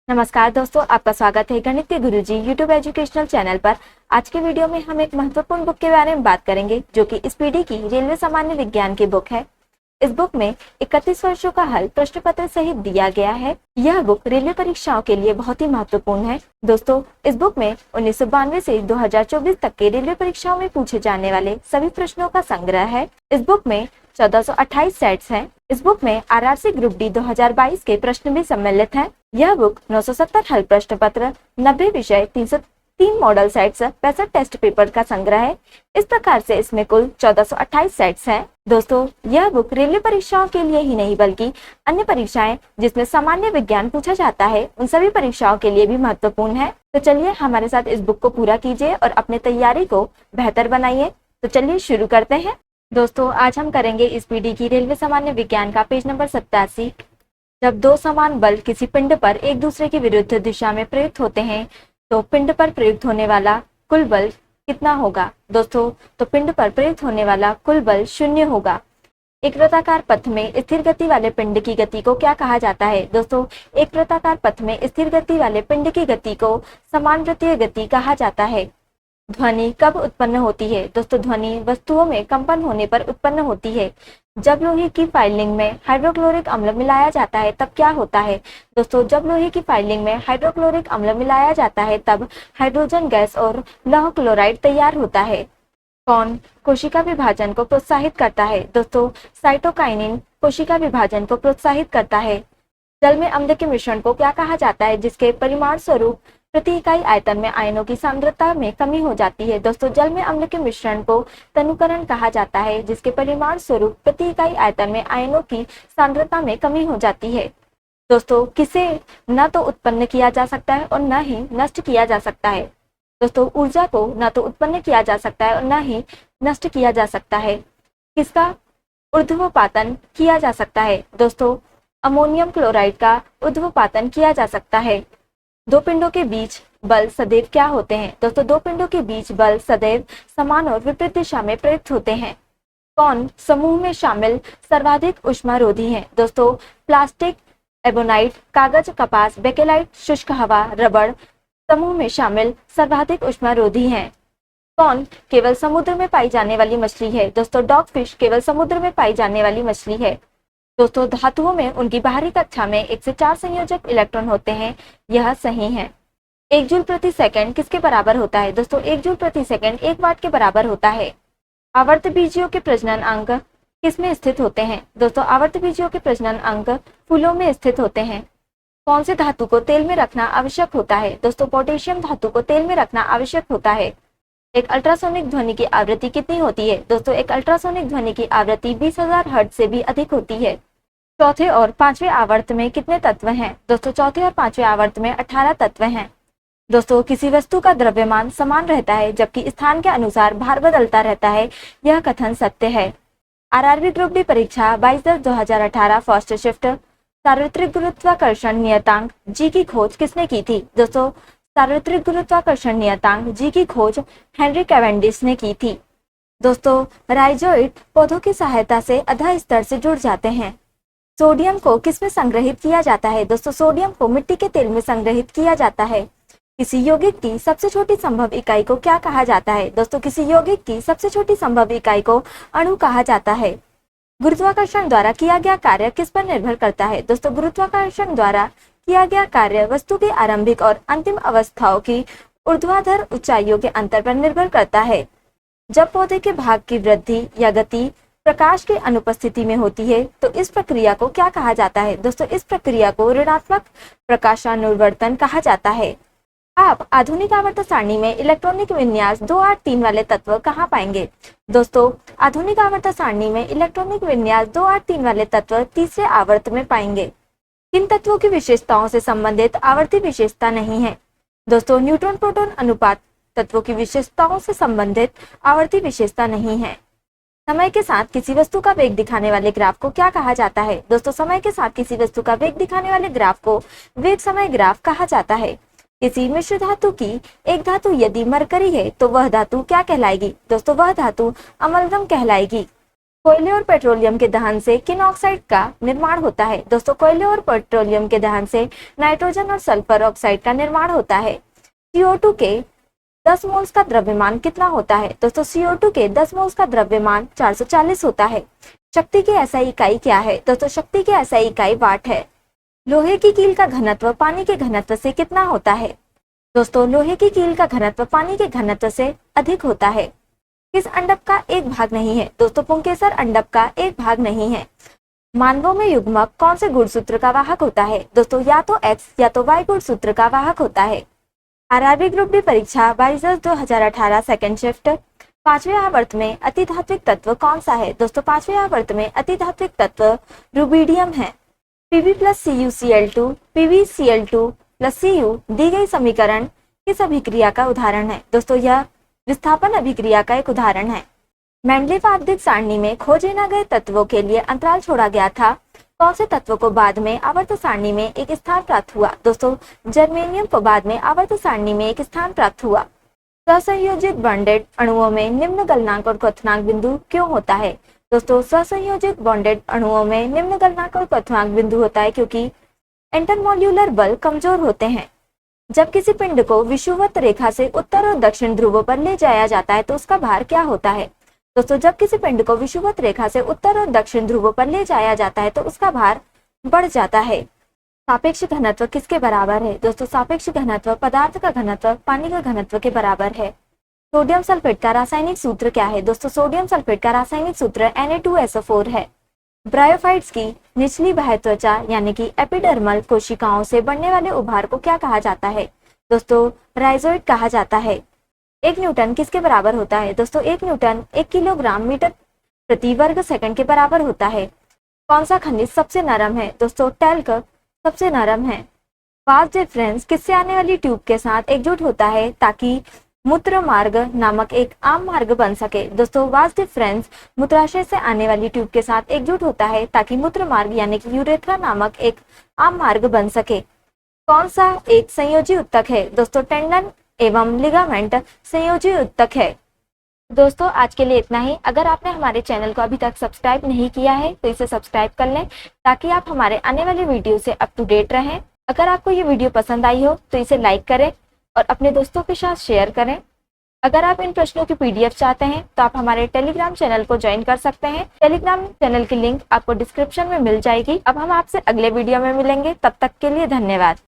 नमस्कार दोस्तों, आपका स्वागत है गणित के गुरुजी यूट्यूब एजुकेशनल चैनल पर। आज के वीडियो में हम एक महत्वपूर्ण बुक के बारे में बात करेंगे जो कि इस पीढ़ी की रेलवे सामान्य विज्ञान की बुक है। इस बुक में 31 वर्षों का हल प्रश्न पत्र सहित दिया गया है। यह बुक रेलवे परीक्षाओं के लिए बहुत ही महत्वपूर्ण है। दोस्तों, इस बुक में 1992 से 2024 तक के रेलवे परीक्षाओं में पूछे जाने वाले सभी प्रश्नों का संग्रह है। इस बुक में 1428 सेट्स हैं। इस बुक में आरआरसी ग्रुप डी 2022 के प्रश्न भी सम्मिलित हैं। यह बुक 970 हल प्रश्न पत्र, 90 विषय, 303 मॉडल सेट्स, 65 टेस्ट पेपर का संग्रह है। इस प्रकार से इसमें कुल 1428 सेट्स हैं। दोस्तों, यह बुक रेलवे परीक्षाओं के लिए ही नहीं बल्कि अन्य परीक्षाएं जिसमें सामान्य विज्ञान पूछा जाता है उन सभी परीक्षाओं के लिए भी महत्वपूर्ण है। तो चलिए हमारे साथ इस बुक को पूरा कीजिए और अपने तैयारी को बेहतर बनाइए। तो चलिए शुरू करते हैं। दोस्तों, आज हम करेंगे इस पीढ़ी की रेलवे सामान्य विज्ञान का पेज नंबर 87। जब दो समान बल किसी पिंड पर एक दूसरे की विरुद्ध दिशा में प्रयुक्त होते हैं तो पिंड पर प्रयुक्त होने वाला कुल बल कितना होगा? दोस्तों, तो पिंड पर प्रयुक्त होने वाला कुल बल 0 होगा। एक वृत्ताकार पथ में स्थिर गति वाले पिंड की गति को क्या कहा जाता है? दोस्तों, एक वृत्ताकार पथ में स्थिर गति वाले पिंड की गति को समानुपाती गति कहा जाता है। ध्वनि कब उत्पन्न होती है? दोस्तों, ध्वनि वस्तुओं में कंपन होने पर उत्पन्न होती है। जब लोहे की फाइलिंग में हाइड्रोक्लोरिक अम्ल मिलाया जाता है तब क्या होता है? दोस्तों, जब लोहे की फाइलिंग में हाइड्रोक्लोरिक अम्ल मिलाया जाता है तब हाइड्रोजन गैस और लौह क्लोराइड तैयार होता है। कौन कोशिका विभाजन को प्रोत्साहित करता है? दोस्तों, साइटोकाइनिन कोशिका विभाजन को प्रोत्साहित करता है। जल में अम्ल के मिश्रण को क्या कहा जाता है जिसके परिमाण स्वरूप प्रति इकाई आयतन में आयनों की सांद्रता में कमी हो जाती है? दोस्तों, जल में अम्ल के मिश्रण को तनुकरण कहा जाता है जिसके परिमाण स्वरूप प्रति इकाई आयतन में आयनों की सांद्रता में कमी हो जाती है। दोस्तों, किसे न तो उत्पन्न किया जा सकता है और न ही नष्ट किया जा सकता है? दोस्तों, ऊर्जा को न तो उत्पन्न किया जा सकता है और न ही नष्ट किया जा सकता है। किसका ऊर्ध्वपातन किया जा सकता है? दोस्तों, अमोनियम क्लोराइड का ऊर्ध्वपातन किया जा सकता है। दो पिंडों के बीच बल सदैव क्या होते हैं? दोस्तों, दो पिंडों के बीच बल सदैव समान और विपरीत दिशा में प्रयुक्त होते हैं। कौन समूह में शामिल सर्वाधिक ऊष्मारोधी हैं? दोस्तों, प्लास्टिक, एबोनाइट, कागज, कपास, बेकेलाइट, शुष्क हवा, रबड़ समूह में शामिल सर्वाधिक ऊष्मारोधी हैं। कौन केवल समुद्र में पाई जाने वाली मछली है? दोस्तों, डॉगफिश केवल समुद्र में पाई जाने वाली मछली है। दोस्तों, धातुओं में उनकी बाहरी कक्षा में 1 से 4 संयोजक इलेक्ट्रॉन होते हैं। यह सही है। 1 जूल प्रति सेकंड किसके बराबर होता है? दोस्तों, 1 जूल प्रति सेकंड 1 वाट के बराबर होता है। आवर्त बीजियों के प्रजनन अंग किस में स्थित होते हैं? दोस्तों, आवर्त बीजियों के प्रजनन अंग फूलों में स्थित होते हैं। कौन से धातु को तेल में रखना आवश्यक होता है? दोस्तों, पोटेशियम धातु को तेल में रखना आवश्यक होता है। एक अल्ट्रासोनिक ध्वनि की आवृत्ति कितनी होती है? दोस्तों, एक अल्ट्रासोनिक ध्वनि की आवृत्ति 20,000 हर्ट्ज से भी अधिक होती है। चौथे और पांचवें आवर्त में कितने तत्व हैं? दोस्तों, चौथे और पांचवें आवर्त में 18 तत्व हैं। दोस्तों, किसी वस्तु का द्रव्यमान समान रहता है जबकि स्थान के अनुसार भार बदलता रहता है। यह कथन सत्य है। आरआरबी ग्रुप डी परीक्षा 22/10/2018 फर्स्ट शिफ्ट सार्वत्रिक गुरुत्वाकर्षण नियतांक जी की खोज किसने की थी? दोस्तों, सार्वत्रिक गुरुत्वाकर्षण नियतांक जी की खोज हेनरी कैवेंडिश ने की थी। दोस्तों, राइजोइड पौधों की सहायता से अधः स्तर से जुड़ जाते हैं। सोडियम को किस में संग्रहित किया जाता है? दोस्तों, सोडियम को मिट्टी के तेल में संग्रहित किया जाता है। किसी यौगिक की सबसे छोटी संभव इकाई को क्या कहा जाता है? दोस्तों, किसी यौगिक की सबसे छोटी संभव इकाई को अणु कहा जाता है। गुरुत्वाकर्षण द्वारा किया गया कार्य किस पर निर्भर करता है? दोस्तों, गुरुत्वाकर्षण द्वारा किया गया कार्य वस्तु की आरंभिक और अंतिम अवस्थाओं की ऊर्ध्वाधर ऊंचाइयों के अंतर पर निर्भर करता है। जब पौधे के भाग की वृद्धि या गति प्रकाश की अनुपस्थिति में होती है तो इस प्रक्रिया को क्या कहा जाता है? दोस्तों, इस प्रक्रिया को ऋणात्मक प्रकाशानुवर्तन कहा जाता है। आप आधुनिक आवर्त सारणी में इलेक्ट्रॉनिक विन्यास 283 वाले तत्व कहाँ पाएंगे? दोस्तों, आधुनिक आवर्त सारणी में इलेक्ट्रॉनिक विन्यास 283 वाले तत्व तीसरे आवर्त में पाएंगे। किन तत्वों की विशेषताओं से संबंधित आवर्ती विशेषता नहीं है? दोस्तों, न्यूट्रॉन प्रोटॉन अनुपात तत्वों की विशेषताओं से संबंधित आवर्ती विशेषता नहीं है। समय के साथ किसी वस्तु का वेग दिखाने वाले ग्राफ को क्या कहा जाता है? दोस्तों, समय के साथ किसी वस्तु का वेग दिखाने वाले ग्राफ को वेग समय ग्राफ कहा जाता है। किसी मिश्र धातु की एक धातु यदि मरकरी है तो वह धातु क्या कहलाएगी? दोस्तों, वह धातु अमलगम कहलाएगी। कोयले और पेट्रोलियम के दहन से किन ऑक्साइड का निर्माण होता है? दोस्तों कोयले और पेट्रोलियम के दहन से नाइट्रोजन और सल्फर ऑक्साइड का निर्माण होता है। CO2 के 10 मोल्स का द्रव्यमान कितना होता है? दोस्तों CO2 के 10 मोल्स का द्रव्यमान 440 होता है। शक्ति की SI इकाई क्या है? दोस्तों शक्ति की SI इकाई वाट है। लोहे की कील का घनत्व पानी के घनत्व से कितना होता है? दोस्तों लोहे की कील का घनत्व पानी के घनत्व से अधिक होता है। किस अंडक का एक भाग नहीं है? दोस्तों पुंकेसर अंडक का एक भाग नहीं है। मानवों में युग्मक कौन से गुणसूत्र का वाहक होता है? दोस्तों या तो X या तो Y गुणसूत्र का वाहक होता है। RRB ग्रुप डी परीक्षा 22/10/2018 सेकंड शिफ्ट। 5वें आवर्त में अतिधात्विक तत्व कौन सा है? दोस्तों 5वें आवर्त में अतिधात्विक तत्व रुबिडियम है। Pb + CuCl2 PbCl2 + Cu दी गई समीकरण किस अभिक्रिया का उदाहरण है? दोस्तों यह विस्थापन अभिक्रिया का एक उदाहरण है। मेंडलीव आवधिक सारणी में खोजे न गए तत्वों के लिए अंतराल छोड़ा गया था। कौन से तत्व को बाद में आवर्त सारणी में एक स्थान प्राप्त हुआ? दोस्तों जर्मेनियम को बाद में आवर्त सारणी में एक स्थान प्राप्त हुआ। सहसंयोजित बॉन्डेड अणुओं में निम्न गलनांक और क्वथनांक बिंदु क्यों होता है? दोस्तों सहसंयोजित बॉन्डेड अणुओं में निम्न गलनांक और क्वथनांक बिंदु होता है क्योंकि इंटरमोल्यूलर बल कमजोर होते हैं। जब किसी पिंड को विषुवत रेखा से उत्तर और दक्षिण ध्रुवों पर ले जाया जाता है तो उसका भार क्या होता है? दोस्तों जब किसी पिंड को विषुवत रेखा से उत्तर और दक्षिण ध्रुवों पर ले जाया जाता है तो उसका भार बढ़ जाता है। सापेक्ष घनत्व किसके बराबर है? दोस्तों सापेक्ष घनत्व पदार्थ का घनत्व पानी का घनत्व के बराबर है। सोडियम सल्फेट का रासायनिक सूत्र क्या है? दोस्तों सोडियम सल्फेट का रासायनिक सूत्र Na2SO4 है। ब्रायोफाइट्स की निचली बाह्य त्वचा यानी कि एपिडर्मल कोशिकाओं से बनने वाले उभार को क्या कहा जाता है? दोस्तों राइजोइड कहा जाता है। 1 न्यूटन किसके बराबर होता है? दोस्तों 1 न्यूटन 1 किलोग्राम मीटर प्रति वर्ग सेकंड के बराबर होता है। कौन सा खनिज सबसे नरम है? दोस्तों टैल्क सबसे नरम है। वास डिफरेंस किससे आने वाली ट्यूब के साथ एकजुट होता है ताकि मूत्र मार्ग नामक एक आम मार्ग बन सके? दोस्तों वास डिफरेंस मूत्राशय से आने वाली ट्यूब के साथ एकजुट होता है ताकि मूत्र मार्ग यानी कि यूरेथ्रा नामक एक आम मार्ग बन सके। कौन सा एक संयोजी उत्तक है? दोस्तों टेंडन एवं लिगामेंट संयोजी उत्तक है। दोस्तों आज के लिए इतना ही। अगर आपने हमारे चैनल को अभी तक सब्सक्राइब नहीं किया है तो इसे सब्सक्राइब कर लें ताकि आप हमारे आने वाले वीडियो से अप टू डेट रहें। अगर आपको ये वीडियो पसंद आई हो तो इसे लाइक करें और अपने दोस्तों के साथ शेयर करें। अगर आप इन प्रश्नों की PDF चाहते हैं तो आप हमारे टेलीग्राम चैनल को ज्वाइन कर सकते हैं। टेलीग्राम चैनल की लिंक आपको डिस्क्रिप्शन में मिल जाएगी। अब हम आपसे अगले वीडियो में मिलेंगे, तब तक के लिए धन्यवाद।